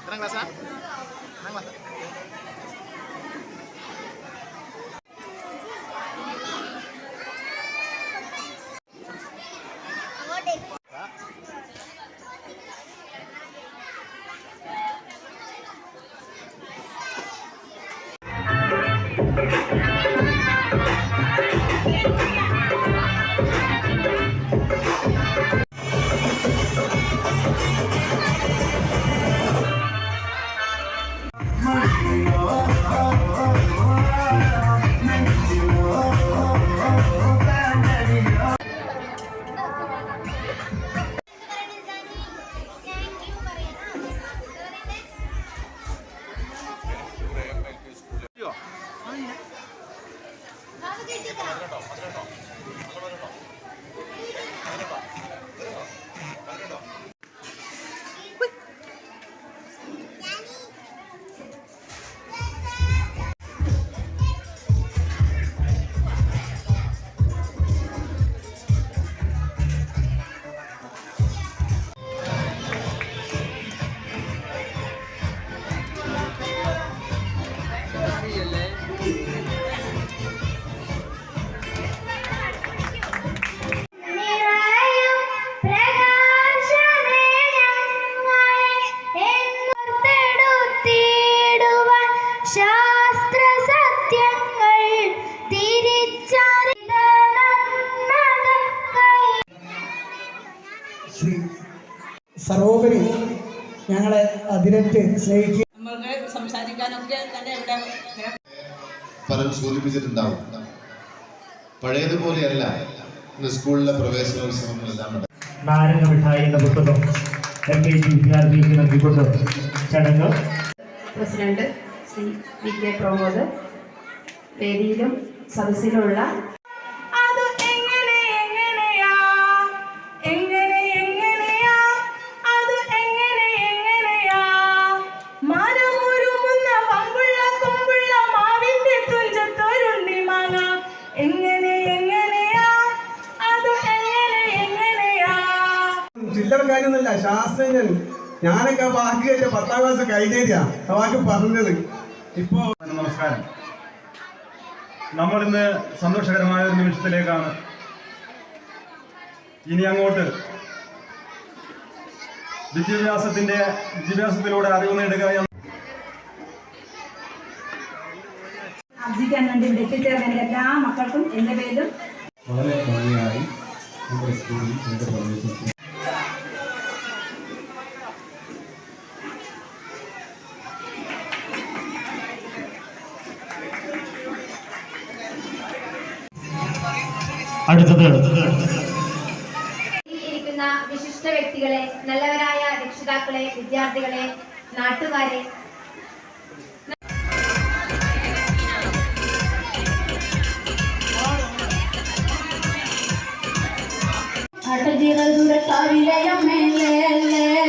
Terang rasa? Terang rasa. സർവോപരി ഞങ്ങളെ അതിരറ്റ് സ്നേഹിക്കുക. നമ്മൾക്ക് സംസാരിക്കാനൊക്കെ തന്നെ ഇവിടെ പലരും സൂചിപ്പിച്ചിട്ടുണ്ടാവും. പഴയതുപോലെയല്ല ഇന്ന് സ്കൂളിലെ പ്രവേശനോത്സവങ്ങളെല്ലാം. നാരങ്ങ മിഠായി എന്ന പുസ്തകം LKG വിദ്യാർത്ഥികൾക്ക് നൽകിക്കൊണ്ട് ചടങ്ങ് പ്രസിഡന്റ് ശ്രീ VK പ്രമോദ് വേദിയിലും സദസ്സിലുള്ള ചില്ലറ കാര്യമൊന്നുമില്ല, ശാസ്ത്രജ്ഞൻ. ഞാനൊക്കെ ആ വാക്ക് കേട്ട 10ാം ക്ലാസ് കഴിഞ്ഞേരിയാ ആ വാക്ക് പറഞ്ഞത്. ഇപ്പോ നമസ്കാരം. നമ്മളിന്ന് സന്തോഷകരമായ ഒരു നിമിഷത്തിലേക്കാണ്. ഇനി അങ്ങോട്ട് വിദ്യാഭ്യാസത്തിലൂടെ അറിവ് നേടുക അർജിക്കാൻ വേണ്ടി ഇവിടെ എത്തിച്ചേർന്ന എല്ലാ മക്കൾക്കും എൻ്റെ പേരിലും വളരെ ഭംഗിയായി നമ്മുടെ സ്കൂളിൽ പ്രവേശിച്ചു. ഇരിക്കുന്ന വിശിഷ്ട വ്യക്തികളെ, നല്ലവരായ രക്ഷിതാക്കളെ, വിദ്യാർത്ഥികളെ, നാട്ടുകാരെ, അടതികൾ ദൂരത്താവിലയം മേലേ